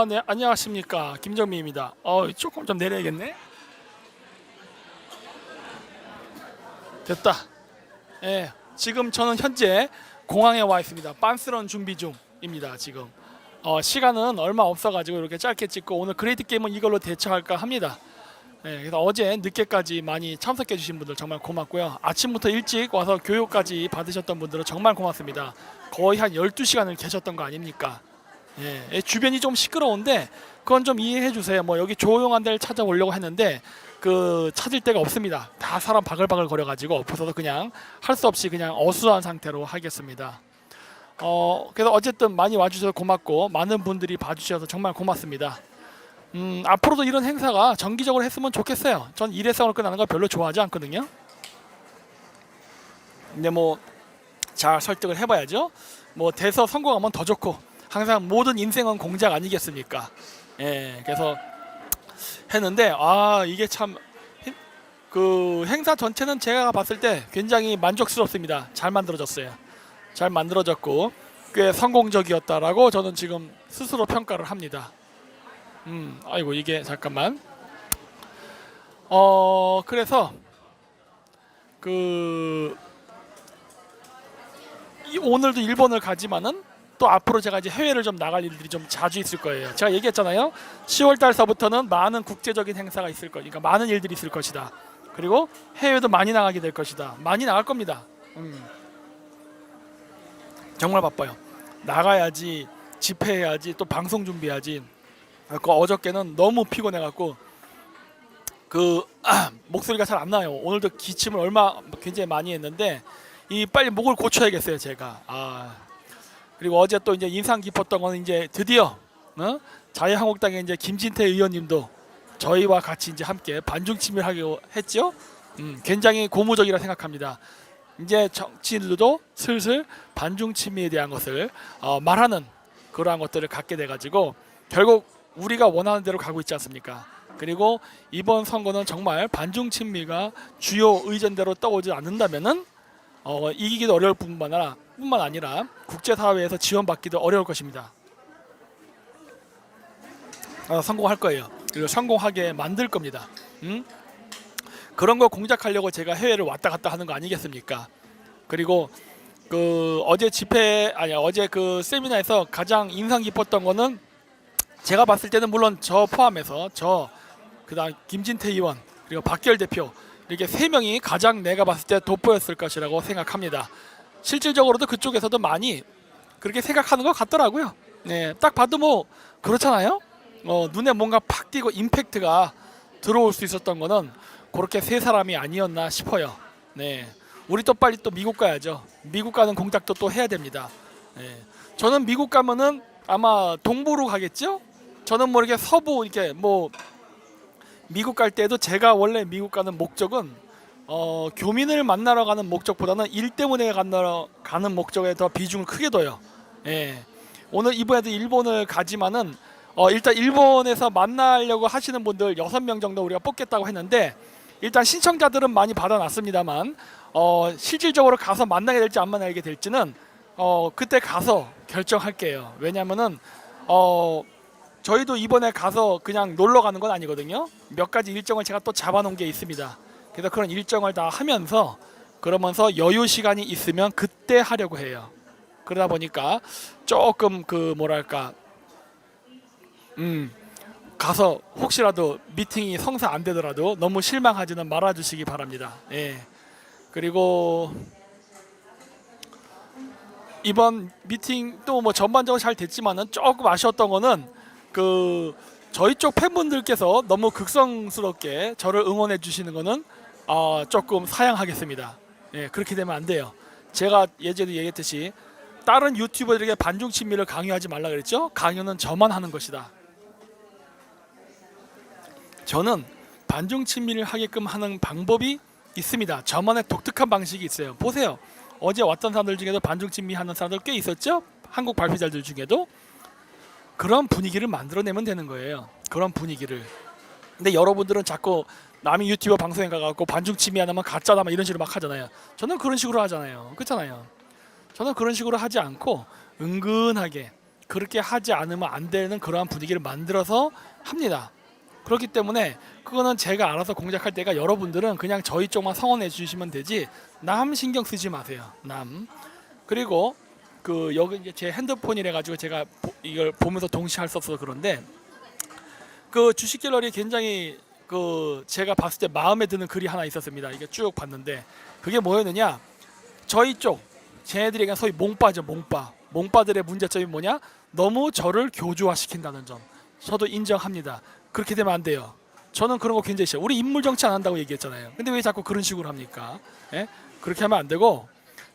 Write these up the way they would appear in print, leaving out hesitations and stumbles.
네, 안녕하십니까. 김정민입니다. 조금 좀 내려야겠네. 됐다. 예, 지금 저는 현재 공항에 와 있습니다. 빤스런 준비 중입니다. 지금 시간은 얼마 없어가지고 이렇게 짧게 찍고 오늘 그레이트 게임은 이걸로 대처할까 합니다. 예, 그래서 어제 늦게까지 많이 참석해주신 분들 정말 고맙고요. 아침부터 일찍 와서 교육까지 받으셨던 분들은 정말 고맙습니다. 거의 한 12시간을 계셨던 거 아닙니까? 예, 주변이 좀 시끄러운데 그건 좀 이해해 주세요. 뭐 여기 조용한 데를 찾아오려고 했는데 그 찾을 데가 없습니다. 다 사람 바글바글 거려가지고 없어서 그냥 할 수 없이 그냥 어수선한 상태로 하겠습니다. 그래서 어쨌든 많이 와주셔서 고맙고 많은 분들이 봐주셔서 정말 고맙습니다. 앞으로도 이런 행사가 정기적으로 했으면 좋겠어요. 전 일회성으로 끝나는 거 별로 좋아하지 않거든요. 근데 뭐 잘 설득을 해봐야죠. 뭐 돼서 성공하면 더 좋고 항상 모든 인생은 공작 아니겠습니까? 예, 그래서 했는데 이게 참 그 행사 전체는 제가 봤을 때 굉장히 만족스럽습니다. 잘 만들어졌어요. 잘 만들어졌고 꽤 성공적이었다라고 저는 지금 스스로 평가를 합니다. 아이고 이게 잠깐만. 그래서 오늘도 일본을 가지만은 또 앞으로 제가 이제 해외를 좀 나갈 일들이 좀 자주 있을 거예요. 제가 얘기했잖아요. 10월 달서부터는 많은 국제적인 행사가 있을 거니까 많은 일들이 있을 것이다. 그리고 해외도 많이 나가게 될 것이다. 많이 나갈 겁니다. 정말 바빠요. 나가야지, 집회해야지, 또 방송 준비해야지. 어저께는 너무 피곤해갖고 목소리가 잘 안 나요. 오늘도 기침을 굉장히 많이 했는데 빨리 목을 고쳐야겠어요, 제가. 그리고 어제 또 이제 인상 깊었던 거는 이제 드디어 자유한국당의 이제 김진태 의원님도 저희와 같이 이제 함께 반중 친밀하기로 했죠. 굉장히 고무적이라 생각합니다. 이제 정치인들도 슬슬 반중 친미에 대한 것을 말하는 그러한 것들을 갖게 돼가지고 결국 우리가 원하는 대로 가고 있지 않습니까? 그리고 이번 선거는 정말 반중 친미가 주요 의전대로 떠오지 않는다면은 이기기도 어려울 뿐만 아니라 국제사회에서 지원받기도 어려울 것입니다. 성공할 거예요. 그리고 성공하게 만들 겁니다. 그런 거 공작하려고 제가 해외를 왔다 갔다 하는 거 아니겠습니까? 그리고 어제 그 세미나에서 가장 인상 깊었던 거는 제가 봤을 때는 물론 저 포함해서 그다음 김진태 의원 그리고 박결 대표 이렇게 세 명이 가장 내가 봤을 때 돋보였을 것이라고 생각합니다. 실질적으로도 그쪽에서도 많이 그렇게 생각하는 것 같더라고요. 네, 딱 봐도 뭐 그렇잖아요. 눈에 뭔가 팍 띄고 임팩트가 들어올 수 있었던 거는 그렇게 세 사람이 아니었나 싶어요. 네, 우리 또 빨리 또 미국 가야죠. 미국 가는 공작도 또 해야 됩니다. 네, 저는 미국 가면은 아마 동부로 가겠죠. 저는 뭐 이렇게 서부 이렇게 뭐 미국 갈 때도 제가 원래 미국 가는 목적은 교민을 만나러 가는 목적보다는 일 때문에 가는 목적에 더 비중을 크게 둬요. 예. 오늘 이번에도 일본을 가지만은 일단 일본에서 만나려고 하시는 분들 6명 정도 우리가 뽑겠다고 했는데 일단 신청자들은 많이 받아놨습니다만 실질적으로 가서 만나게 될지 안 만나게 될지는 그때 가서 결정할게요. 왜냐면은 저희도 이번에 가서 그냥 놀러 가는 건 아니거든요. 몇 가지 일정을 제가 또 잡아놓은 게 있습니다. 그래서 그런 일정을 다 하면서 그러면서 여유 시간이 있으면 그때 하려고 해요. 그러다 보니까 조금 가서 혹시라도 미팅이 성사 안 되더라도 너무 실망하지는 말아주시기 바랍니다. 예. 그리고 이번 미팅 또 뭐 전반적으로 잘 됐지만은 조금 아쉬웠던 거는 저희 쪽 팬분들께서 너무 극성스럽게 저를 응원해 주시는 거는 조금 사양하겠습니다. 예, 그렇게 되면 안 돼요. 제가 예전에 얘기했듯이 다른 유튜버들에게 반중 친미를 강요하지 말라 그랬죠. 강요는 저만 하는 것이다. 저는 반중 친미를 하게끔 하는 방법이 있습니다. 저만의 독특한 방식이 있어요. 보세요. 어제 왔던 사람들 중에도 반중 친미 하는 사람들 꽤 있었죠. 한국 발표자들 중에도. 그런 분위기를 만들어내면 되는 거예요. 그런 분위기를. 근데 여러분들은 자꾸 남이 유튜버 방송에 가갖고 반중 친미 하나만 가짜다 막 이런 식으로 막 하잖아요. 저는 그런 식으로 하잖아요. 그렇잖아요. 저는 그런 식으로 하지 않고 은근하게 그렇게 하지 않으면 안 되는 그러한 분위기를 만들어서 합니다. 그렇기 때문에 그거는 제가 알아서 공작할 때가 여러분들은 그냥 저희 쪽만 성원해 주시면 되지 남 신경 쓰지 마세요. 남. 그리고 그 여기 이제 제 핸드폰이라 가지고 제가 이걸 보면서 동시에 할 수 없어서 그런데 그 주식 갤러리 굉장히 그 제가 봤을 때 마음에 드는 글이 하나 있었습니다. 이게 쭉 봤는데 그게 뭐였느냐? 저희 쪽 쟤네들이 그냥 소위 몽빠죠, 몽빠. 몽빠들의 문제점이 뭐냐? 너무 저를 교주화시킨다는 점. 저도 인정합니다. 그렇게 되면 안 돼요. 저는 그런 거 굉장히 싫어요. 우리 인물 정치 안 한다고 얘기했잖아요. 근데 왜 자꾸 그런 식으로 합니까? 예? 그렇게 하면 안 되고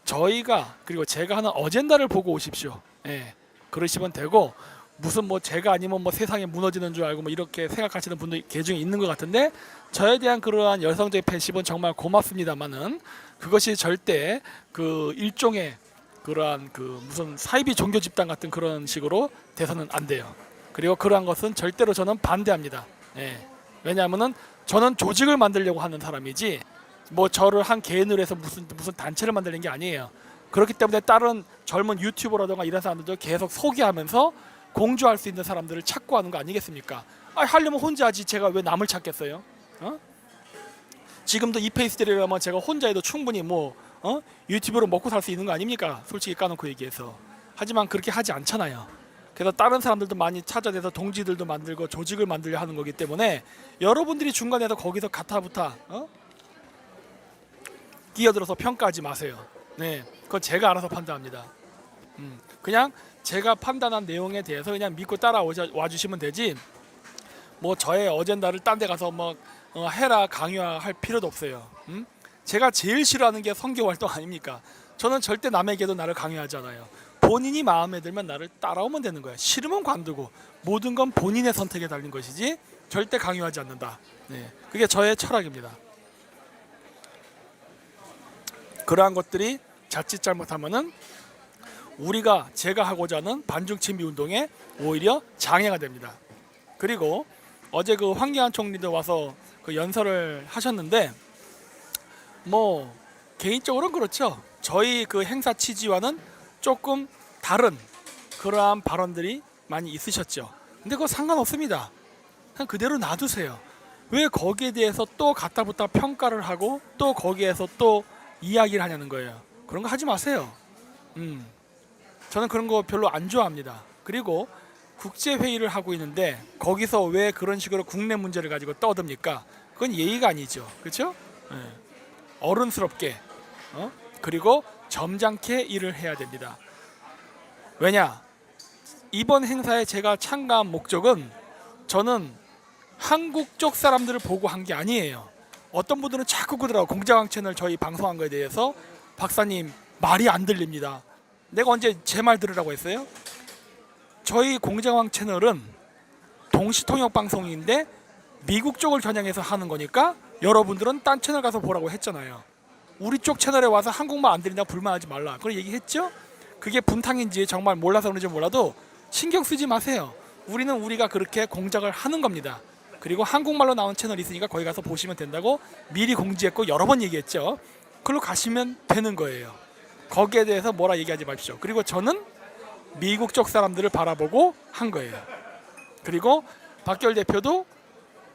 저희가 그리고 제가 하는 어젠다를 보고 오십시오. 예. 그러시면 되고 무슨 뭐 제가 아니면 뭐 세상이 무너지는 줄 알고 뭐 이렇게 생각하시는 분도 계중에 있는 것 같은데 저에 대한 그러한 열성적인 팬심은 정말 고맙습니다만은 그것이 절대 그 일종의 그러한 그 무슨 사이비 종교 집단 같은 그런 식으로 돼서는 안 돼요. 그리고 그러한 것은 절대로 저는 반대합니다. 예. 왜냐하면은 저는 조직을 만들려고 하는 사람이지 뭐 저를 한 개인으로 해서 무슨 단체를 만드는 게 아니에요. 그렇기 때문에 다른 젊은 유튜버라든가 이런 사람들도 계속 소개하면서 공주할 수 있는 사람들을 찾고 하는 거 아니겠습니까? 하려면 혼자 하지 제가 왜 남을 찾겠어요? 지금도 이 페이스대로라면 제가 혼자 해도 충분히 뭐 유튜브로 먹고 살 수 있는 거 아닙니까? 솔직히 까놓고 얘기해서. 하지만 그렇게 하지 않잖아요. 그래서 다른 사람들도 많이 찾아내서 동지들도 만들고 조직을 만들려 하는 거기 때문에 여러분들이 중간에서 거기서 가타부타 끼어들어서 평가하지 마세요. 네, 그건 제가 알아서 판단합니다. 그냥 제가 판단한 내용에 대해서 그냥 믿고 따라와 주시면 되지. 뭐 저의 어젠다를 딴 데 가서 뭐 해라 강요할 필요도 없어요. 제가 제일 싫어하는 게 선교 활동 아닙니까? 저는 절대 남에게도 나를 강요하지 않아요. 본인이 마음에 들면 나를 따라오면 되는 거야. 싫으면 관두고 모든 건 본인의 선택에 달린 것이지 절대 강요하지 않는다. 네, 그게 저의 철학입니다. 그러한 것들이 자칫 잘못하면은 우리가 제가 하고자 하는 반중친미 운동에 오히려 장애가 됩니다. 그리고 어제 그 황교안 총리도 와서 그 연설을 하셨는데 뭐 개인적으로는 그렇죠. 저희 그 행사 취지와는 조금 다른 그러한 발언들이 많이 있으셨죠. 근데 그거 상관없습니다. 그냥 그대로 놔두세요. 왜 거기에 대해서 또 갖다붙다 평가를 하고 또 거기에서 또 이야기를 하냐는 거예요. 그런 거 하지 마세요. 저는 그런 거 별로 안 좋아합니다. 그리고 국제회의를 하고 있는데 거기서 왜 그런 식으로 국내 문제를 가지고 떠듭니까? 그건 예의가 아니죠. 그렇죠? 네. 어른스럽게 그리고 점잖게 일을 해야 됩니다. 왜냐? 이번 행사에 제가 참가한 목적은 저는 한국 쪽 사람들을 보고 한 게 아니에요. 어떤 분들은 자꾸 그러더라고. 공자왕 채널 저희 방송한 거에 대해서 박사님 말이 안 들립니다. 내가 언제 제 말 들으라고 했어요? 저희 공자왕 채널은 동시통역 방송인데 미국 쪽을 겨냥해서 하는 거니까 여러분들은 딴 채널 가서 보라고 했잖아요. 우리 쪽 채널에 와서 한국말 안 들린다고 불만하지 말라. 그런 얘기했죠? 그게 분탕인지 정말 몰라서 그런지 몰라도 신경 쓰지 마세요. 우리는 우리가 그렇게 공작을 하는 겁니다. 그리고 한국말로 나온 채널이 있으니까 거기 가서 보시면 된다고 미리 공지했고 여러 번 얘기했죠. 그걸로 가시면 되는 거예요. 거기에 대해서 뭐라 얘기하지 마십시오. 그리고 저는 미국 쪽 사람들을 바라보고 한 거예요. 그리고 박결 대표도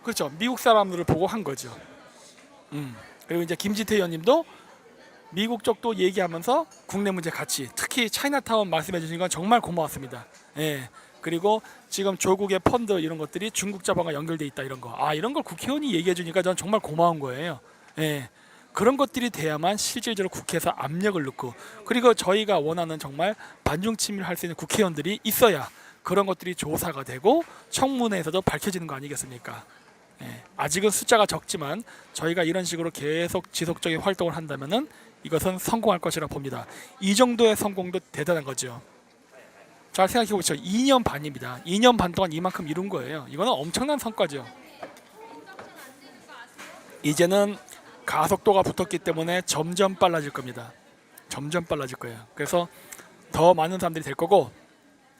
그렇죠. 미국 사람들을 보고 한 거죠. 그리고 이제 김진태 의원님도 미국 쪽도 얘기하면서 국내 문제 같이 특히 차이나타운 말씀해 주신 건 정말 고마웠습니다. 예. 그리고 지금 조국의 펀드 이런 것들이 중국 자본과 연결돼 있다 이런 거. 이런 걸 국회의원이 얘기해 주니까 전 정말 고마운 거예요. 예. 그런 것들이 돼야만 실질적으로 국회에서 압력을 넣고 그리고 저희가 원하는 정말 반중침미를 할 수 있는 국회의원들이 있어야 그런 것들이 조사가 되고 청문회에서도 밝혀지는 거 아니겠습니까? 예, 아직은 숫자가 적지만 저희가 이런 식으로 계속 지속적인 활동을 한다면은 이것은 성공할 것이라 봅니다. 이 정도의 성공도 대단한 거죠. 잘 생각해 보시죠. 2년 반입니다. 2년 반 동안 이만큼 이룬 거예요. 이거는 엄청난 성과죠. 이제는 가속도가 붙었기 때문에 점점 빨라질 겁니다. 점점 빨라질 거예요. 그래서 더 많은 사람들이 될 거고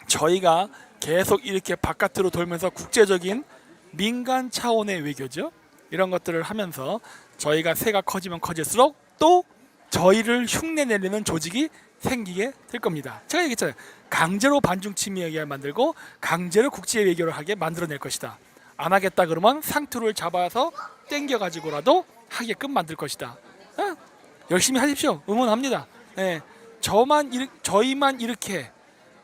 저희가 계속 이렇게 바깥으로 돌면서 국제적인 민간 차원의 외교죠. 이런 것들을 하면서 저희가 새가 커지면 커질수록 또 저희를 흉내내려는 조직이 생기게 될 겁니다. 제가 얘기했잖아요. 강제로 반중 친미 외교를 만들고 강제로 국제 외교를 하게 만들어낼 것이다. 안 하겠다 그러면 상투를 잡아서 땡겨 가지고라도 하게끔 만들 것이다. 열심히 하십시오. 응원합니다. 예, 저희만 이렇게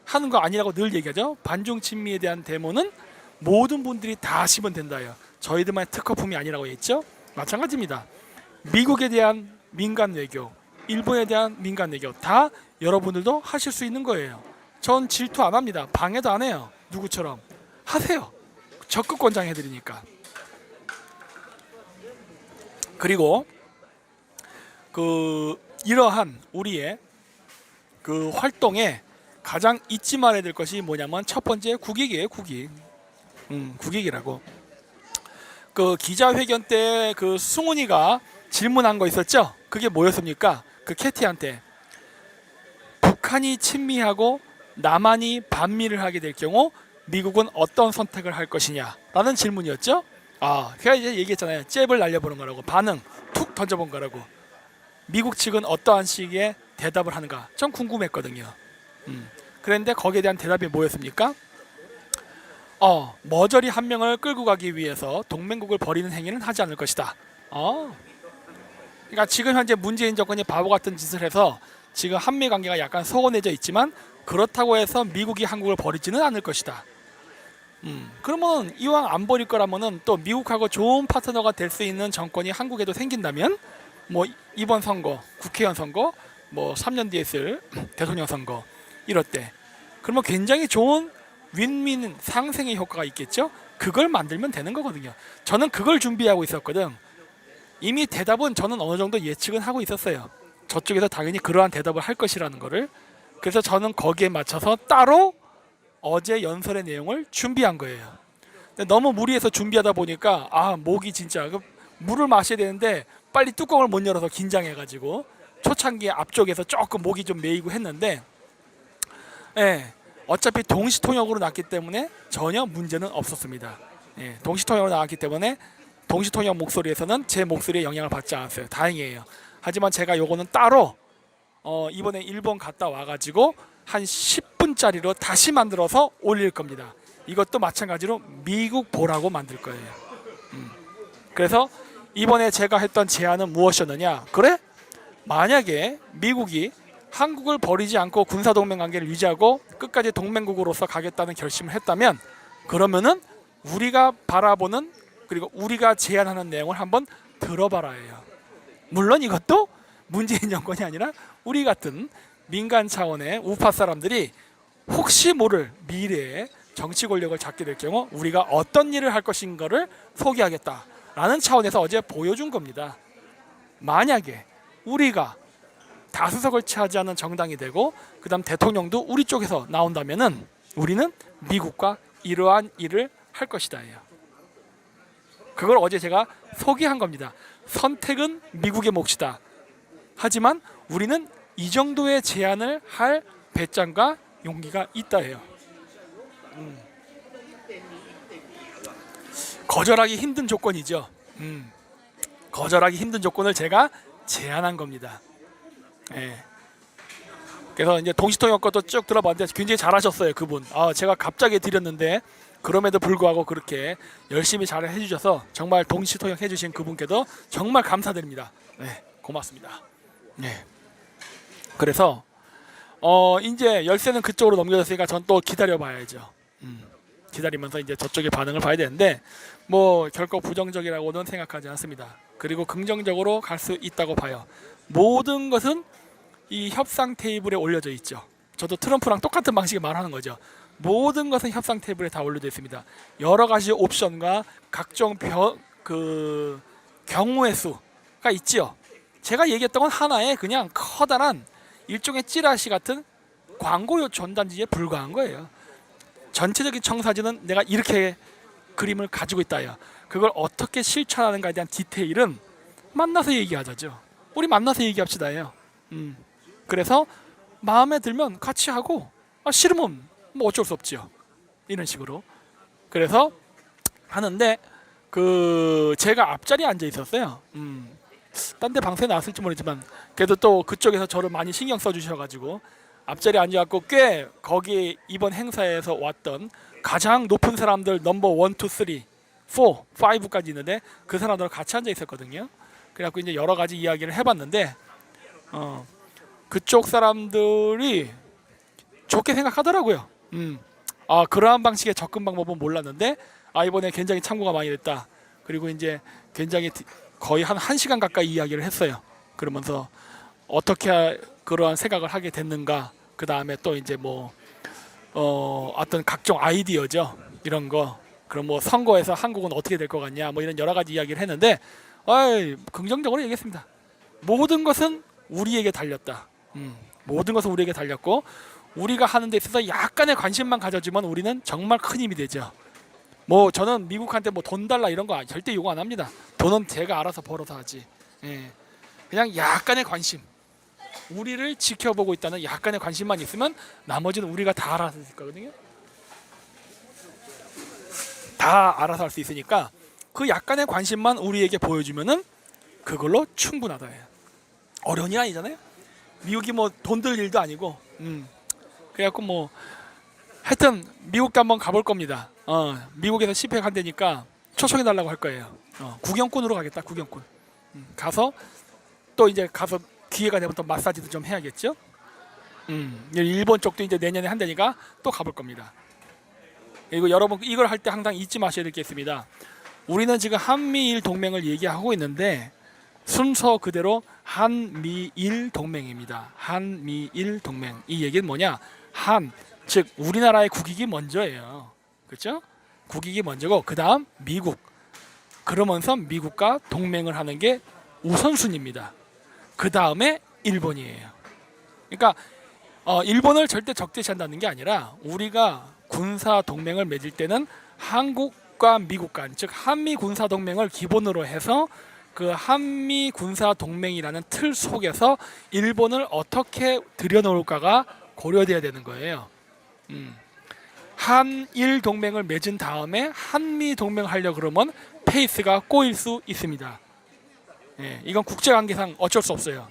하는 거 아니라고 늘 얘기하죠. 반중 친미에 대한 데모는 모든 분들이 다 하시면 된다요. 저희들만의 특허품이 아니라고 했죠. 마찬가지입니다. 미국에 대한 민간 외교, 일본에 대한 민간 외교 다 여러분들도 하실 수 있는 거예요. 전 질투 안 합니다. 방해도 안 해요. 누구처럼 하세요. 적극 권장해 드리니까. 그리고 이러한 우리의 그 활동에 가장 잊지 말아야 될 것이 뭐냐면 첫 번째 국익이에요. 국익. 국익이라고. 그 기자회견 때 그 승훈이가 질문한 거 있었죠? 그게 뭐였습니까? 그 캐티한테 북한이 친미하고 남한이 반미를 하게 될 경우 미국은 어떤 선택을 할 것이냐라는 질문이었죠. 제가 이제 얘기했잖아요. 잽을 날려보는 거라고, 반응 툭 던져본 거라고. 미국 측은 어떠한 식의 대답을 하는가 좀 궁금했거든요. 그런데 거기에 대한 대답이 뭐였습니까? 머저리 한 명을 끌고 가기 위해서 동맹국을 버리는 행위는 하지 않을 것이다. 그러니까 지금 현재 문재인 정권이 바보 같은 짓을 해서 지금 한미 관계가 약간 소원해져 있지만 그렇다고 해서 미국이 한국을 버리지는 않을 것이다. 그러면 이왕 안 버릴 거라면은 또 미국하고 좋은 파트너가 될 수 있는 정권이 한국에도 생긴다면 뭐 이번 선거, 국회의원 선거, 뭐 3년 뒤에 있을 대통령 선거 이럴 때 그러면 굉장히 좋은 윈윈 상생의 효과가 있겠죠. 그걸 만들면 되는 거거든요. 저는 그걸 준비하고 있었거든. 이미 대답은 저는 어느 정도 예측은 하고 있었어요. 저쪽에서 당연히 그러한 대답을 할 것이라는 거를. 그래서 저는 거기에 맞춰서 따로 어제 연설의 내용을 준비한 거예요. 근데 너무 무리해서 준비하다 보니까 목이 진짜 물을 마셔야 되는데 빨리 뚜껑을 못 열어서 긴장해가지고 초창기에 앞쪽에서 조금 목이 좀 메이고 했는데 어차피 동시통역으로 났기 때문에 전혀 문제는 없었습니다. 동시통역으로 나왔기 때문에 동시통역 목소리에서는 제 목소리에 영향을 받지 않았어요. 다행이에요. 하지만 제가 요거는 따로 이번에 일본 갔다 와가지고 한 10분짜리로 다시 만들어서 올릴 겁니다. 이것도 마찬가지로 미국 보라고 만들 거예요. 그래서 이번에 제가 했던 제안은 무엇이었느냐? 그래? 만약에 미국이 한국을 버리지 않고 군사동맹 관계를 유지하고 끝까지 동맹국으로서 가겠다는 결심을 했다면 그러면은 우리가 바라보는 그리고 우리가 제안하는 내용을 한번 들어봐라 해요. 물론 이것도 문재인 정권이 아니라 우리 같은 민간 차원의 우파 사람들이 혹시 모를 미래에 정치 권력을 잡게 될 경우 우리가 어떤 일을 할 것인가를 소개하겠다라는 차원에서 어제 보여준 겁니다. 만약에 우리가 다수석을 차지하는 정당이 되고 그 다음 대통령도 우리 쪽에서 나온다면은 우리는 미국과 이러한 일을 할 것이다예요. 그걸 어제 제가 소개한 겁니다. 선택은 미국의 몫이다. 하지만 우리는 이 정도의 제안을 할 배짱과 용기가 있다예요. 거절하기 힘든 조건이죠. 거절하기 힘든 조건을 제가 제안한 겁니다. 그래서 이제 동시통역 것도 쭉 들어봤는데 굉장히 잘하셨어요, 그분. 제가 갑자기 드렸는데 그럼에도 불구하고 그렇게 열심히 잘 해주셔서 정말 동시통역 해주신 그분께도 정말 감사드립니다. 고맙습니다. 그래서 이제 열쇠는 그쪽으로 넘겨졌으니까 전 또 기다려봐야죠. 기다리면서 이제 저쪽의 반응을 봐야 되는데 뭐 결코 부정적이라고는 생각하지 않습니다. 그리고 긍정적으로 갈 수 있다고 봐요. 모든 것은 이 협상 테이블에 올려져 있죠. 저도 트럼프랑 똑같은 방식의 말하는 거죠. 모든 것은 협상 테이블에 다 올려져 있습니다. 여러 가지 옵션과 각종 경우의 수가 있지요. 제가 얘기했던 건 하나의 그냥 커다란 일종의 찌라시 같은 광고 전단지에 불과한 거예요. 전체적인 청사진은 내가 이렇게 그림을 가지고 있다요. 그걸 어떻게 실천하는가에 대한 디테일은 만나서 얘기하자죠. 우리 만나서 얘기합시다요. 그래서 마음에 들면 같이 하고 싫으면 뭐 어쩔 수 없죠. 이런 식으로. 그래서 하는데 제가 앞자리에 앉아 있었어요. 딴 데 방송에 나왔을지 모르지만 그래도 또 그쪽에서 저를 많이 신경 써주셔가지고 앞자리에 앉아갖고 꽤 거기 이번 행사에서 왔던 가장 높은 사람들 넘버 1, 2, 3, 4, 5까지 있는데 그 사람들과 같이 앉아 있었거든요. 그래갖고 이제 여러 가지 이야기를 해봤는데 그쪽 사람들이 좋게 생각하더라고요. 그러한 방식의 접근 방법은 몰랐는데 이번에 굉장히 참고가 많이 됐다. 그리고 이제 굉장히 거의 한 1시간 가까이 이야기를 했어요. 그러면서 어떻게 그러한 생각을 하게 됐는가. 그 다음에 또 이제 뭐 어떤 각종 아이디어죠. 이런 거. 그럼 뭐 선거에서 한국은 어떻게 될 것 같냐. 뭐 이런 여러 가지 이야기를 했는데 긍정적으로 얘기했습니다. 모든 것은 우리에게 달렸다. 모든 것은 우리에게 달렸고 우리가 하는 데 있어서 약간의 관심만 가져주면 우리는 정말 큰 힘이 되죠. 뭐 저는 미국한테 뭐 돈 달라 이런 거 절대 요구 안 합니다. 돈은 제가 알아서 벌어서 하지. 그냥 약간의 관심. 우리를 지켜보고 있다는 약간의 관심만 있으면 나머지는 우리가 다 알아서 할 거거든요. 다 알아서 할 수 있으니까 그 약간의 관심만 우리에게 보여주면은 그걸로 충분하다예요. 어려운 일 아니잖아요. 미국이 뭐 돈 들 일도 아니고. 그래갖고 뭐 하여튼 미국도 한번 가볼 겁니다. 미국에서 CPEC 한다니까 초청해 달라고 할 거예요. 구경꾼으로 가겠다. 구경꾼. 가서 또 이제 가서 기회가 되면 또 마사지도 좀 해야겠죠. 일본 쪽도 이제 내년에 한다니까 또 가볼 겁니다. 그리고 여러분 이걸 할 때 항상 잊지 마셔야 될 게 있습니다. 우리는 지금 한미일 동맹을 얘기하고 있는데 순서 그대로 한미일 동맹입니다. 한미일 동맹. 이 얘기는 뭐냐? 즉 우리나라의 국익이 먼저예요. 그렇죠? 국익이 먼저고 그 다음 미국. 그러면서 미국과 동맹을 하는 게 우선순위입니다. 그 다음에 일본이에요. 그러니까 일본을 절대 적대시한다는 게 아니라 우리가 군사 동맹을 맺을 때는 한국과 미국 간, 즉 한미 군사 동맹을 기본으로 해서 그 한미 군사 동맹이라는 틀 속에서 일본을 어떻게 들여놓을까가 고려돼야 되는 거예요. 한일 동맹을 맺은 다음에 한미 동맹 하려고 그러면 페이스가 꼬일 수 있습니다. 이건 국제관계상 어쩔 수 없어요.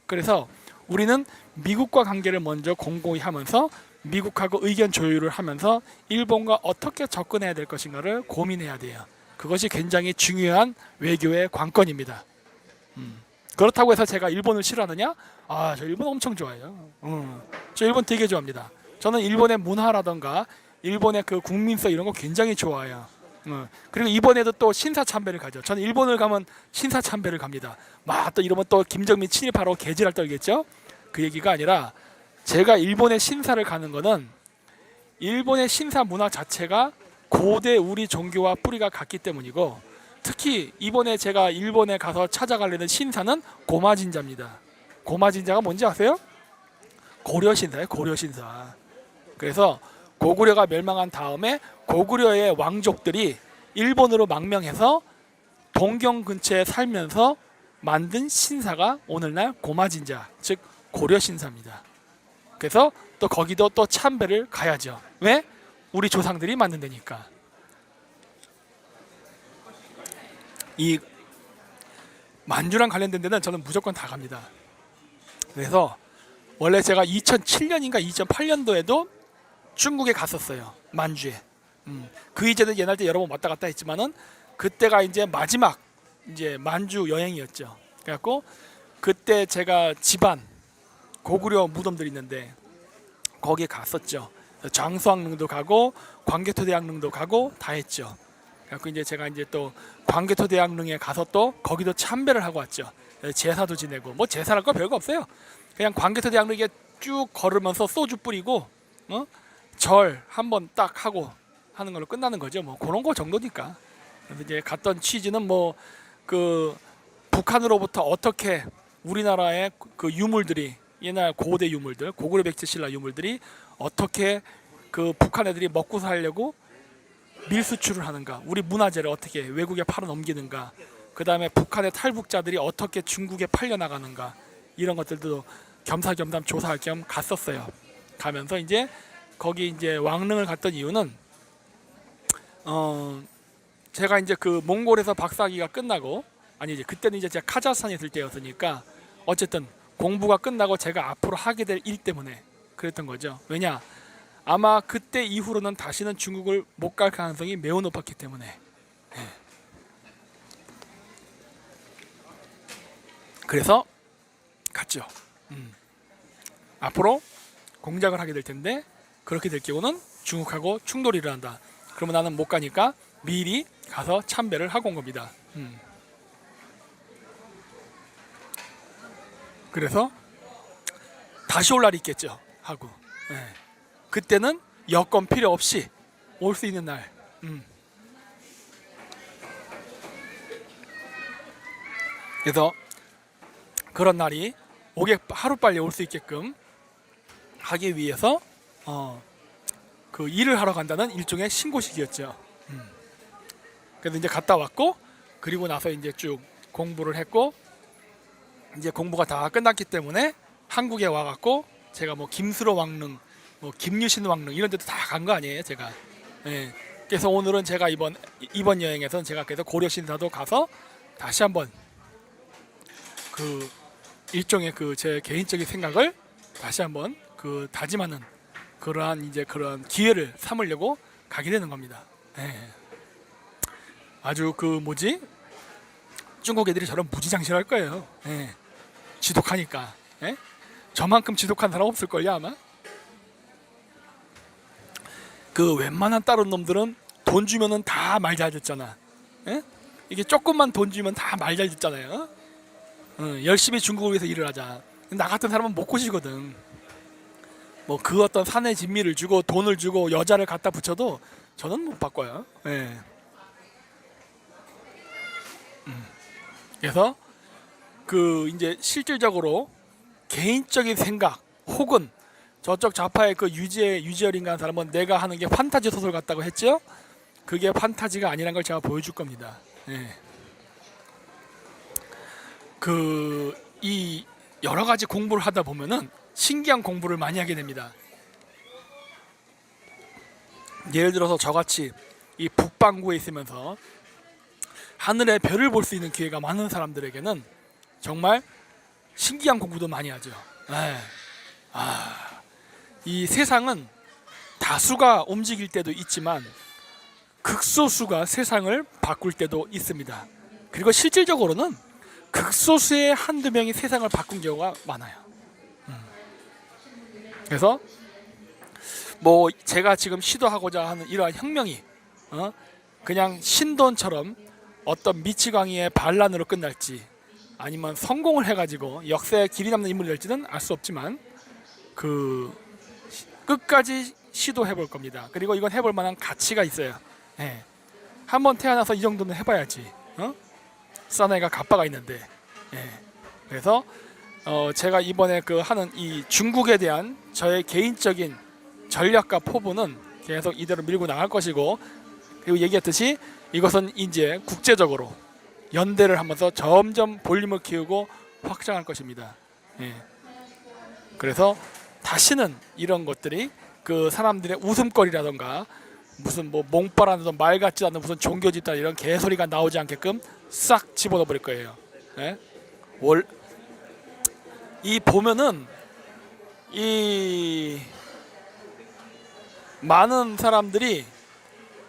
그래서 우리는 미국과 관계를 먼저 공고히 하면서 미국하고 의견 조율을 하면서 일본과 어떻게 접근해야 될 것인가를 고민해야 돼요. 그것이 굉장히 중요한 외교의 관건입니다. 그렇다고 해서 제가 일본을 싫어하느냐? 저 일본 엄청 좋아해요. 저 일본 되게 좋아합니다. 저는 일본의 문화라던가 일본의 그 국민성 이런 거 굉장히 좋아해요. 그리고 이번에도 또 신사참배를 가죠. 저는 일본을 가면 신사참배를 갑니다. 또 이러면 또 김정민 친일파로 개지랄 떨겠죠. 그 얘기가 아니라 제가 일본의 신사를 가는 거는 일본의 신사 문화 자체가 고대 우리 종교와 뿌리가 같기 때문이고 특히 이번에 제가 일본에 가서 찾아가려는 신사는 고마진자입니다. 고마진자가 뭔지 아세요? 고려신사예요. 고려신사. 그래서 고구려가 멸망한 다음에 고구려의 왕족들이 일본으로 망명해서 동경 근처에 살면서 만든 신사가 오늘날 고마진자, 즉 고려신사입니다. 그래서 또 거기도 또 참배를 가야죠. 왜? 우리 조상들이 만든 데니까. 이 만주랑 관련된 데는 저는 무조건 다 갑니다. 그래서 원래 제가 2007년인가 2008년도에도 중국에 갔었어요. 만주에. 그 이전에 옛날 때 여러 번 왔다 갔다 했지만은 그때가 이제 마지막 이제 만주 여행이었죠. 그래갖고 그때 제가 집안 고구려 무덤들이 있는데 거기에 갔었죠. 장수왕릉도 가고 광개토대왕릉도 가고 다 했죠. 그래갖고 이제 제가 이제 또 광개토대왕릉에 가서 또 거기도 참배를 하고 왔죠. 제사도 지내고 뭐 제사랄 거 별거 없어요. 그냥 광개토대왕릉에 쭉 걸으면서 소주 뿌리고 절 한번 딱 하고 하는 걸로 끝나는 거죠. 뭐 그런 거 정도니까. 그래서 이제 갔던 취지는 뭐 그 북한으로부터 어떻게 우리나라의 그 유물들이 옛날 고대 유물들, 고구려 백제신라 유물들이 어떻게 그 북한 애들이 먹고 살려고 밀수출을 하는가, 우리 문화재를 어떻게 외국에 팔아 넘기는가, 그 다음에 북한의 탈북자들이 어떻게 중국에 팔려 나가는가 이런 것들도 겸사겸사 조사할 겸 갔었어요. 가면서 이제 거기 이제 왕릉을 갔던 이유는 제가 이제 그 몽골에서 박사학위가 끝나고 아니지, 그때는 이제 제가 카자흐스탄에 있을 때였으니까 어쨌든 공부가 끝나고 제가 앞으로 하게 될 일 때문에 그랬던 거죠. 왜냐, 아마 그때 이후로는 다시는 중국을 못 갈 가능성이 매우 높았기 때문에. 예. 그래서 갔죠. 앞으로 공작을 하게 될 텐데, 그렇게 될 경우는 중국하고 충돌이 일어난다. 그러면 나는 못 가니까 미리 가서 참배를 하고 온 겁니다. 그래서 다시 올 날이 있겠죠 하고. 예. 그때는 여권 필요 없이 올 수 있는 날. 그래서 그런 날이 하루빨리 올 수 있게끔 하기 위해서 그 일을 하러 간다는 일종의 신고식이었죠. 그래서 이제 갔다 왔고, 그리고 나서 이제 쭉 공부를 했고, 이제 공부가 다 끝났기 때문에 한국에 와갖고 제가 뭐 김수로 왕릉, 뭐 김유신 왕릉 이런 데도 다 간 거 아니에요, 제가. 예. 그래서 오늘은 제가 이번 여행에서는 제가 그래서 고려신사도 가서 다시 한번 그 일종의 그 제 개인적인 생각을 다시 한번 그 다짐하는 그러한 이제 그런 기회를 삼으려고 가게 되는 겁니다. 예. 아주 그 뭐지? 중국 애들이 저런 무지장실할 거예요. 예. 지독하니까. 예? 저만큼 지독한 사람 없을걸요 아마. 그 웬만한 다른 놈들은 돈 주면은 다 말 잘 듣잖아. 예? 이게 조금만 돈 주면 다 말 잘 듣잖아요. 열심히 중국을 위해서 일을 하자. 나 같은 사람은 못 고시거든. 뭐 그 어떤 사내 진미를 주고 돈을 주고 여자를 갖다 붙여도 저는 못 바꿔요. 예. 그래서 그 이제 실질적으로 개인적인 생각 혹은 저쪽 좌파의 그 유지열인가 하는 사람은 내가 하는 게 판타지 소설 같다고 했죠. 그게 판타지가 아니란 걸 제가 보여줄 겁니다. 예. 이 여러 가지 공부를 하다 보면은 신기한 공부를 많이 하게 됩니다. 예를 들어서 저같이 이 북반구에 있으면서 하늘의 별을 볼 수 있는 기회가 많은 사람들에게는 정말 신기한 공부도 많이 하죠. 이 세상은 다수가 움직일 때도 있지만 극소수가 세상을 바꿀 때도 있습니다. 그리고 실질적으로는 극소수의 한두 명이 세상을 바꾼 경우가 많아요. 그래서 뭐 제가 지금 시도하고자 하는 이러한 혁명이 그냥 신돈처럼 어떤 미치광이의 반란으로 끝날지 아니면 성공을 해가지고 역사에 길이 남는 인물이 될지는 알 수 없지만 그 끝까지 시도해 볼 겁니다. 그리고 이건 해볼 만한 가치가 있어요. 예. 한번 태어나서 이 정도는 해봐야지. 사나이가 가빠가 있는데. 예. 그래서 제가 이번에 그 하는 이 중국에 대한 저의 개인적인 전략과 포부는 계속 이대로 밀고 나갈 것이고, 그리고 얘기했듯이 이것은 이제 국제적으로 연대를 하면서 점점 볼륨을 키우고 확장할 것입니다. 예. 그래서 다시는 이런 것들이 그 사람들의 웃음거리라던가 무슨 뭐 몽빠라는 말 같지 않은 무슨 종교 집단 이런 개소리가 나오지 않게끔 싹 집어넣어 버릴 거예요. 예? 이 보면은 이 많은 사람들이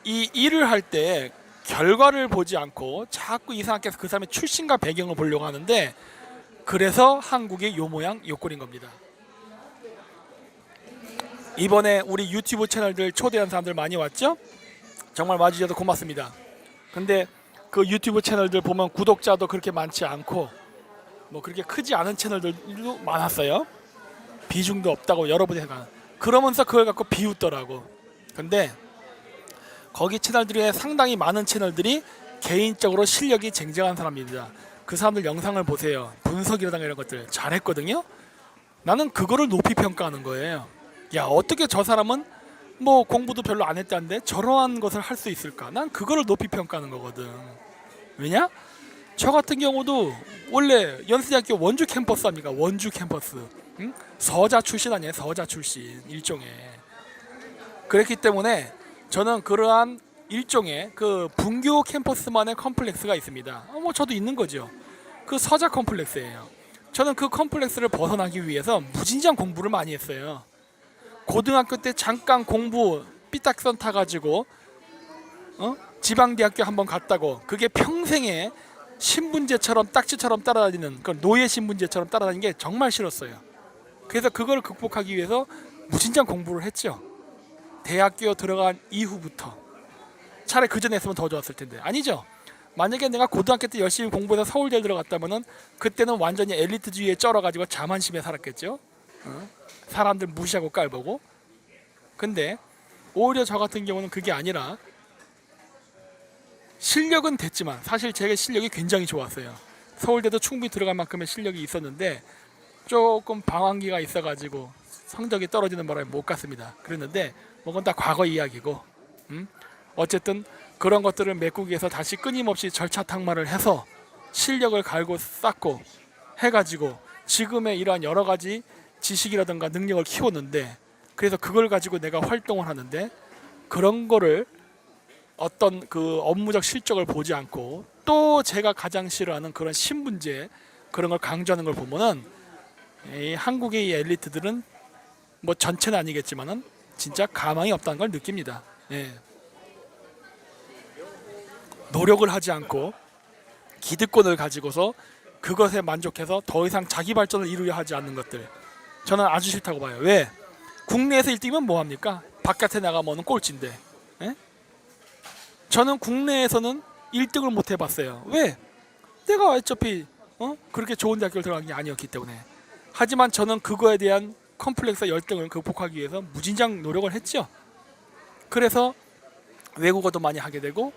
이 일을 할 때 결과를 보지 않고 자꾸 이상하게 그 사람의 출신과 배경을 보려고 하는데, 그래서 한국이 요 모양 요 꼴인 겁니다. 이번에 우리 유튜브 채널들 초대한 사람들 많이 왔죠? 정말 와주셔서 고맙습니다. 근데 그 유튜브 채널들 보면 구독자도 그렇게 많지 않고 뭐 그렇게 크지 않은 채널들도 많았어요. 비중도 없다고 여러분이 생각. 그러면서 그걸 갖고 비웃더라고. 근데 거기 채널들에 상당히 많은 채널들이 개인적으로 실력이 쟁쟁한 사람입니다. 그 사람들 영상을 보세요. 분석이라든가 이런 것들 잘했거든요. 나는 그거를 높이 평가하는 거예요. 야, 어떻게 저 사람은 뭐 공부도 별로 안 했다는데 저러한 것을 할 수 있을까? 난 그거를 높이 평가하는 거거든. 왜냐? 저 같은 경우도 원래 연세대학교 원주 캠퍼스 합니까? 원주 캠퍼스. 응? 서자 출신 아니에요? 서자 출신 일종의. 그렇기 때문에 저는 그러한 일종의 그 분교 캠퍼스만의 컴플렉스가 있습니다. 뭐 저도 있는 거죠. 그 서자 컴플렉스예요. 저는 그 컴플렉스를 벗어나기 위해서 무진장 공부를 많이 했어요. 고등학교 때 잠깐 공부 삐딱선 타가지고 지방대학교 한번 갔다고 그게 평생에 신분제처럼 딱지처럼 따라다니는 그 노예 신분제처럼 따라다니는 게 정말 싫었어요. 그래서 그걸 극복하기 위해서 무진장 공부를 했죠. 대학교 들어간 이후부터. 차라리 그 전에 했으면 더 좋았을 텐데. 아니죠. 만약에 내가 고등학교 때 열심히 공부해서 서울대 들어갔다면은 그때는 완전히 엘리트주의에 쩔어가지고 자만심에 살았겠죠. 사람들 무시하고 깔보고. 근데 오히려 저 같은 경우는 그게 아니라 실력은 됐지만 사실 제 실력이 굉장히 좋았어요. 서울대도 충분히 들어갈 만큼의 실력이 있었는데 조금 방황기가 있어가지고 성적이 떨어지는 바람에 못 갔습니다. 그랬는데 뭐 그건 다 과거 이야기고 어쨌든 그런 것들을 메꾸기 위해서 다시 끊임없이 절차탕마를 해서 실력을 갈고 쌓고 해가지고 지금의 이러한 여러 가지 지식이라든가 능력을 키웠는데 그래서 그걸 가지고 내가 활동을 하는데 그런 거를 어떤 그 업무적 실적을 보지 않고 또 제가 가장 싫어하는 그런 신분제 그런 걸 강조하는 걸 보면은 이 한국의 이 엘리트들은 뭐 전체는 아니겠지만은 진짜 가망이 없다는 걸 느낍니다. 예. 노력을 하지 않고 기득권을 가지고서 그것에 만족해서 더 이상 자기 발전을 이루려 하지 않는 것들 저는 아주 싫다고 봐요. 왜? 국내에서 1등이면 뭐합니까? 바깥에 나가면 꼴찌인데. 예? 저는 국내에서는 1등을 못 해봤어요. 왜? 내가 어차피 그렇게 좋은 대학교를 들어간 게 아니었기 때문에. 하지만 저는 그거에 대한 컴플렉스 열등을 극복하기 위해서 무진장 노력을 했죠. 그래서 외국어도 많이 하게 되고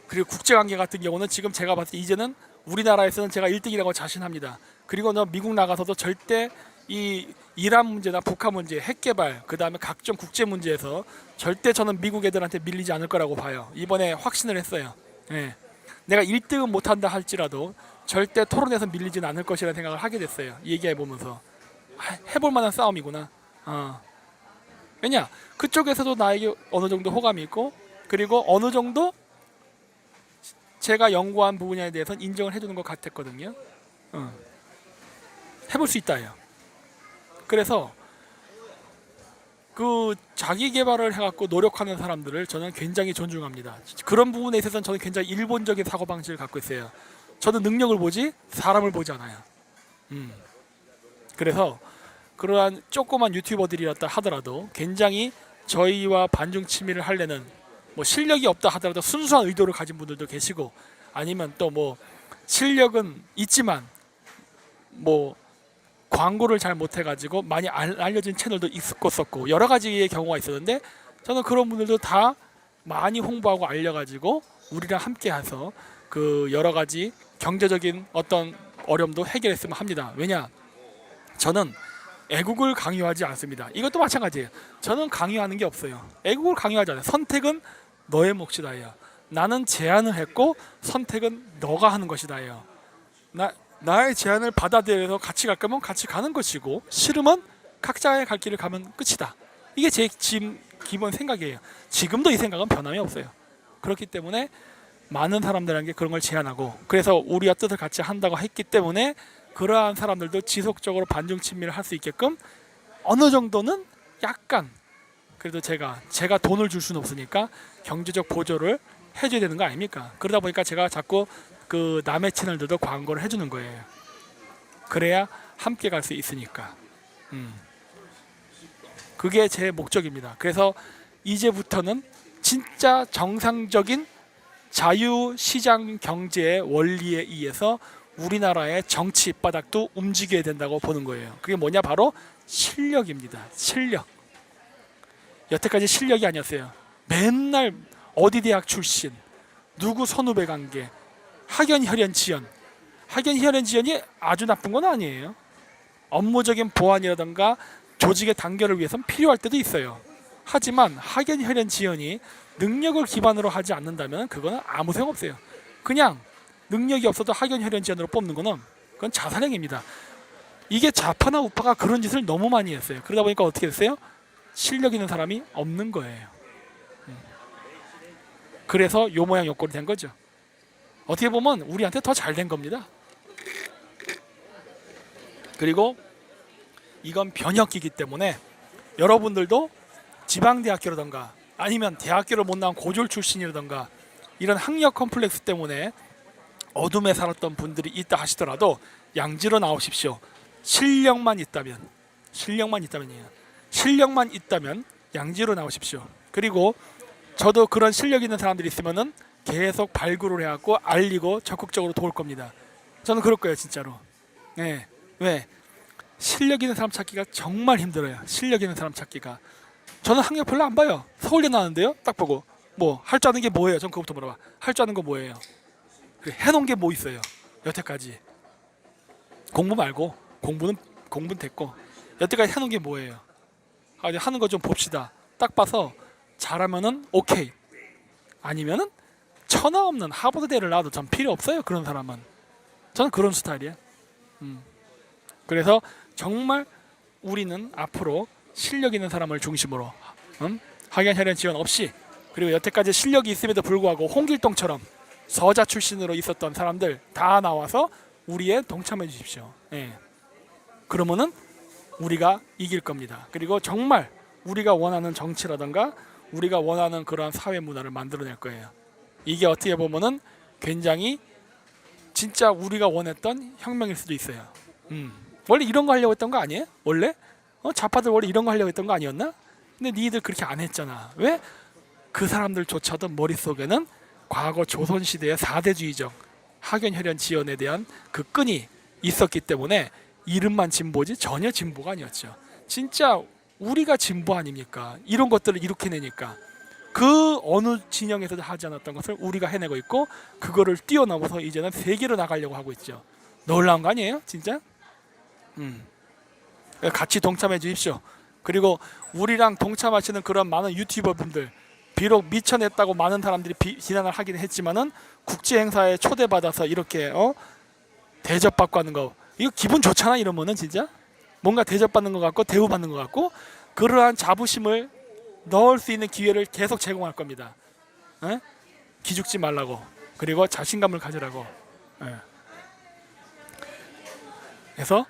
그리고 국제관계 같은 경우는 지금 제가 봤을 때 이제는 우리나라에서는 제가 1등이라고 자신합니다. 그리고 미국 나가서도 절대 이 이란 문제나 북한 문제, 핵개발, 그 다음에 각종 국제 문제에서 절대 저는 미국 애들한테 밀리지 않을 거라고 봐요. 이번에 확신을 했어요. 예. 내가 1등은 못한다 할지라도 절대 토론에서 밀리지는 않을 것이라는 생각을 하게 됐어요. 얘기해보면서 해볼 만한 싸움이구나. 왜냐? 그쪽에서도 나에게 어느 정도 호감이 있고 그리고 어느 정도 제가 연구한 부분에 대해서는 인정을 해주는 것 같았거든요. 해볼 수 있다요. 그래서 그 자기 개발을 해갖고 노력하는 사람들을 저는 굉장히 존중합니다. 그런 부분에 있어서는 저는 굉장히 일본적인 사고방식을 갖고 있어요. 저는 능력을 보지 사람을 보지 않아요. 그래서 그러한 조그만 유튜버들이었다 하더라도 굉장히 저희와 반중 친밀을 하려는 뭐 실력이 없다 하더라도 순수한 의도를 가진 분들도 계시고 아니면 또 뭐 실력은 있지만 뭐 광고를 잘 못해가지고 많이 알려진 채널도 있었고 여러 가지의 경우가 있었는데 저는 그런 분들도 다 많이 홍보하고 알려가지고 우리랑 함께해서 그 여러 가지 경제적인 어떤 어려움도 해결했으면 합니다. 왜냐? 저는 애국을 강요하지 않습니다. 이것도 마찬가지예요. 저는 강요하는 게 없어요. 애국을 강요하지 않아요. 선택은 너의 몫이다예요. 나는 제안을 했고 선택은 너가 하는 것이다예요. 나의 제안을 받아들여서 같이 갈 거면 같이 가는 것이고 싫으면 각자의 갈 길을 가면 끝이다. 이게 제 지금 기본 생각이에요. 지금도 이 생각은 변함이 없어요. 그렇기 때문에 많은 사람들에게 그런 걸 제안하고 그래서 우리와 뜻을 같이 한다고 했기 때문에 그러한 사람들도 지속적으로 반중 친밀을 할 수 있게끔 어느 정도는 약간 그래도 제가 돈을 줄 수는 없으니까 경제적 보조를 해줘야 되는 거 아닙니까? 그러다 보니까 제가 자꾸 그 남의 채널들도 광고를 해주는 거예요. 그래야 함께 갈 수 있으니까. 그게 제 목적입니다. 그래서 이제부터는 진짜 정상적인 자유시장 경제의 원리에 의해서 우리나라의 정치 바닥도 움직여야 된다고 보는 거예요. 그게 뭐냐? 바로 실력입니다. 실력. 여태까지 실력이 아니었어요. 맨날 어디 대학 출신, 누구 선후배 관계, 학연, 혈연, 지연. 학연, 혈연, 지연이 아주 나쁜 건 아니에요. 업무적인 보완이라든가 조직의 단결을 위해서는 필요할 때도 있어요. 하지만 학연, 혈연, 지연이 능력을 기반으로 하지 않는다면 그거는 아무 소용없어요. 그냥 능력이 없어도 학연, 혈연, 지연으로 뽑는 거는 그건 자살행위입니다. 이게 좌파나 우파가 그런 짓을 너무 많이 했어요. 그러다 보니까 어떻게 됐어요? 실력 있는 사람이 없는 거예요. 그래서 요 모양 요 꼴이 된 거죠. 어떻게 보면 우리한테 더 잘 된 겁니다. 그리고 이건 변혁기이기 때문에 여러분들도 지방대학교라던가 아니면 대학교를 못 나온 고졸 출신이라던가 이런 학력 컴플렉스 때문에 어둠에 살았던 분들이 있다 하시더라도 양지로 나오십시오. 실력만 있다면이에요. 실력만 있다면 양지로 나오십시오. 그리고 저도 그런 실력 있는 사람들이 있으면은 계속 발굴을 해갖고 알리고 적극적으로 도울 겁니다. 저는 그럴 거예요, 진짜로. 네. 왜? 실력 있는 사람 찾기가 정말 힘들어요. 실력 있는 사람 찾기가. 저는 학력 별로 안 봐요. 서울대 나왔는데요. 딱 보고 뭐 할 줄 아는 게 뭐예요? 전 그거부터 물어봐. 할 줄 아는 거 뭐예요? 해놓은 게 뭐 있어요? 여태까지 공부 말고 공부는 됐고 여태까지 해놓은 게 뭐예요? 하는 거 좀 봅시다. 딱 봐서 잘하면은 오케이. 아니면은 천하 없는 하버드대를 나와도 전 필요 없어요. 그런 사람은. 저는 그런 스타일이에요. 그래서 정말 우리는 앞으로 실력 있는 사람을 중심으로 학연 혈연 지원 없이 그리고 여태까지 실력이 있음에도 불구하고 홍길동처럼 서자 출신으로 있었던 사람들 다 나와서 우리에 동참해 주십시오. 예. 그러면은 우리가 이길 겁니다. 그리고 정말 우리가 원하는 정치라든가 우리가 원하는 그러한 사회 문화를 만들어낼 거예요. 이게 어떻게 보면은 굉장히 진짜 우리가 원했던 혁명일 수도 있어요. 원래 이런 거 하려고 했던 거 아니에요? 원래? 좌파들 원래 이런 거 하려고 했던 거 아니었나? 근데 니들 그렇게 안 했잖아. 왜? 그 사람들조차도 머릿속에는 과거 조선시대의 사대주의적 학연혈연 지원에 대한 그 끈이 있었기 때문에 이름만 진보지 전혀 진보가 아니었죠. 진짜 우리가 진보 아닙니까? 이런 것들을 일으켜내니까 그 어느 진영에서도 하지 않았던 것을 우리가 해내고 있고 그거를 뛰어넘어서 이제는 세계로 나가려고 하고 있죠. 놀라운 거 아니에요? 진짜? 같이 동참해 주십시오. 그리고 우리랑 동참하시는 그런 많은 유튜버 분들 비록 미쳐냈다고 많은 사람들이 비난을 하긴 했지만은 국제 행사에 초대받아서 이렇게 대접받고 하는 거 이거 기분 좋잖아. 이러면은 진짜 뭔가 대접받는 것 같고 대우받는 것 같고 그러한 자부심을 넣을 수 있는 기회를 계속 제공할 겁니다. 에? 기죽지 말라고 그리고 자신감을 가지라고. 에. 그래서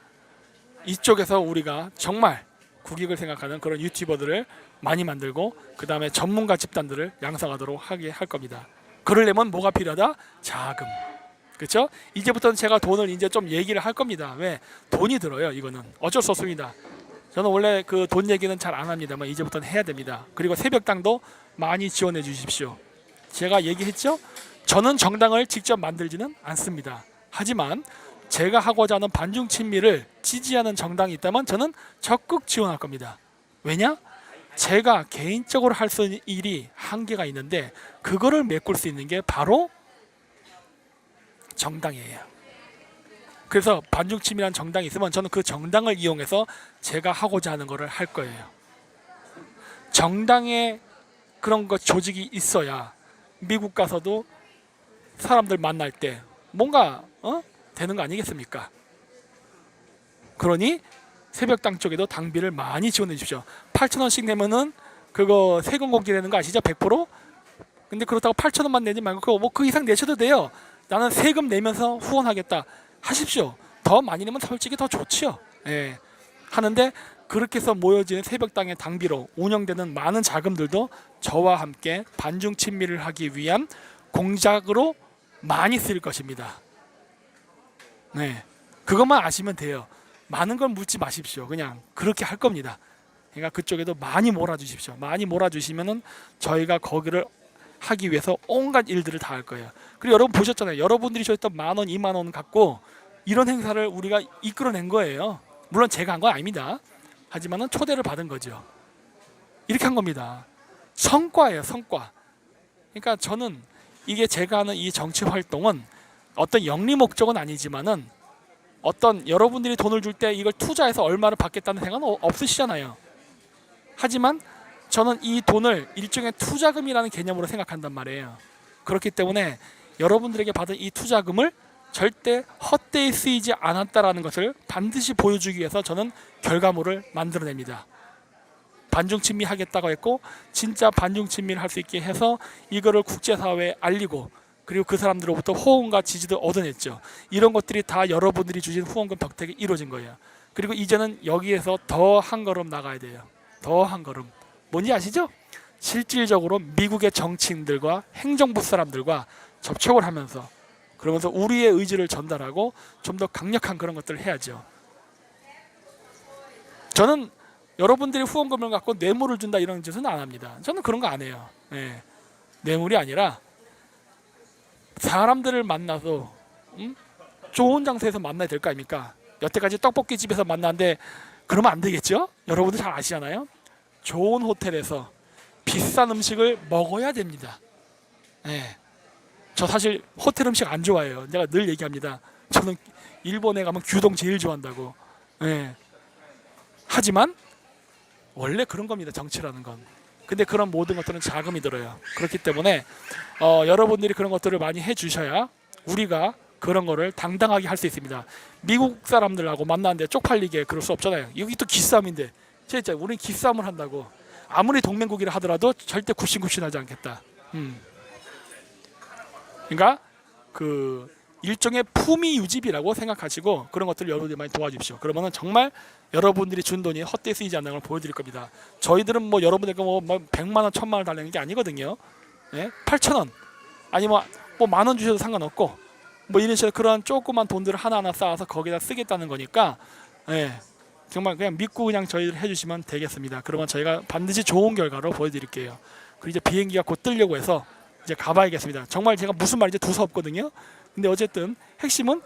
이쪽에서 우리가 정말 국익을 생각하는 그런 유튜버들을 많이 만들고 그 다음에 전문가 집단들을 양성하도록 하게 할 겁니다. 그러려면 뭐가 필요하다? 자금. 그렇죠? 이제부터는 제가 돈을 이제 좀 얘기를 할 겁니다. 왜? 돈이 들어요. 이거는 어쩔 수 없습니다. 저는 원래 그 돈 얘기는 잘 안 합니다만 이제부터는 해야 됩니다. 그리고 새벽당도 많이 지원해 주십시오. 제가 얘기했죠? 저는 정당을 직접 만들지는 않습니다. 하지만 제가 하고자 하는 반중 친미를 지지하는 정당이 있다면 저는 적극 지원할 겁니다. 왜냐? 제가 개인적으로 할 수 있는 일이 한계가 있는데 그거를 메꿀 수 있는 게 바로 정당이에요. 그래서 반중 친미라는 정당이 있으면 저는 그 정당을 이용해서 제가 하고자 하는 거를 할 거예요. 정당에 그런 거 조직이 있어야 미국 가서도 사람들 만날 때 뭔가 되는 거 아니겠습니까? 그러니 새벽당 쪽에도 당비를 많이 지원해 주십시오. 8,000원씩 내면은 그거 세금 공제 되는 거 아시죠? 100%? 근데 그렇다고 8,000원만 내지 말고 뭐 그 이상 내셔도 돼요. 나는 세금 내면서 후원하겠다 하십시오. 더 많이 내면 솔직히 더 좋지요. 예. 하는데 그렇게 해서 모여지는 새벽당의 당비로 운영되는 많은 자금들도 저와 함께 반중 친미를 하기 위한 공작으로 많이 쓰일 것입니다. 네, 그것만 아시면 돼요. 많은 걸 묻지 마십시오. 그냥 그렇게 할 겁니다. 그러니까 그쪽에도 많이 몰아주십시오. 많이 몰아주시면은 저희가 거기를 하기 위해서 온갖 일들을 다 할 거예요. 그리고 여러분 보셨잖아요. 여러분들이 줬던 10,000원, 20,000원 갖고 이런 행사를 우리가 이끌어낸 거예요. 물론 제가 한 건 아닙니다. 하지만은 초대를 받은 거죠. 이렇게 한 겁니다. 성과예요, 성과. 그러니까 저는 이게 제가 하는 이 정치 활동은 어떤 영리 목적은 아니지만은 어떤 여러분들이 돈을 줄 때 이걸 투자해서 얼마를 받겠다는 생각은 없으시잖아요. 하지만 저는 이 돈을 일종의 투자금이라는 개념으로 생각한단 말이에요. 그렇기 때문에 여러분들에게 받은 이 투자금을 절대 헛되이 쓰이지 않았다라는 것을 반드시 보여주기 위해서 저는 결과물을 만들어냅니다. 반중 친미하겠다고 했고 진짜 반중 친미를 할 수 있게 해서 이거를 국제사회에 알리고 그리고 그 사람들로부터 호응과 지지도 얻어냈죠. 이런 것들이 다 여러분들이 주신 후원금 덕택에 이루어진 거예요. 그리고 이제는 여기에서 더 한 걸음 나가야 돼요. 더 한 걸음. 뭔지 아시죠? 실질적으로 미국의 정치인들과 행정부 사람들과 접촉을 하면서 그러면서 우리의 의지를 전달하고 좀 더 강력한 그런 것들을 해야죠. 저는 여러분들이 후원금을 갖고 뇌물을 준다 이런 짓은 안 합니다. 저는 그런 거 안 해요. 네. 뇌물이 아니라 사람들을 만나서 좋은 장소에서 만나야 될 거 아닙니까? 여태까지 떡볶이 집에서 만났는데 그러면 안 되겠죠? 여러분들 잘 아시잖아요. 좋은 호텔에서 비싼 음식을 먹어야 됩니다. 네. 저 사실 호텔 음식 안 좋아해요. 제가 늘 얘기합니다. 저는 일본에 가면 규동 제일 좋아한다고. 네. 하지만 원래 그런 겁니다. 정치라는 건. 근데 그런 모든 것들은 자금이 들어요. 그렇기 때문에 여러분들이 그런 것들을 많이 해주셔야 우리가 그런 거를 당당하게 할 수 있습니다. 미국 사람들하고 만나는데 쪽팔리게 그럴 수 없잖아요. 여기 또 기싸움인데 진짜 우리는 기싸움을 한다고. 아무리 동맹국이라 하더라도 절대 굽신굽신하지 않겠다. 그러니까 그 일종의 품위 유지비라고 생각하시고 그런 것들을 여러분들이 많이 도와주십시오. 그러면은 정말 여러분들이 준 돈이 헛되이 쓰이지 않는 걸 보여드릴 겁니다. 저희들은 뭐 여러분들께 뭐 100만 원, 1000만 원 달라는 게 아니거든요. 예? 8,000원 아니면 뭐 만 원 주셔도 상관없고 뭐 이런 식으로 그런 조그만 돈들을 하나하나 쌓아서 거기다 쓰겠다는 거니까 예. 정말 그냥 믿고 그냥 저희를 해주시면 되겠습니다. 그러면 저희가 반드시 좋은 결과로 보여드릴게요. 그리고 이제 비행기가 곧 뜨려고 해서 이제 가봐야겠습니다. 정말 제가 무슨 말인지 두서없거든요. 근데 어쨌든 핵심은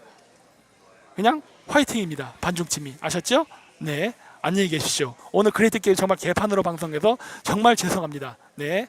그냥 화이팅입니다. 반중친미 아셨죠? 네, 안녕히 계십시오. 오늘 그레이트 게임 정말 개판으로 방송해서 정말 죄송합니다. 네.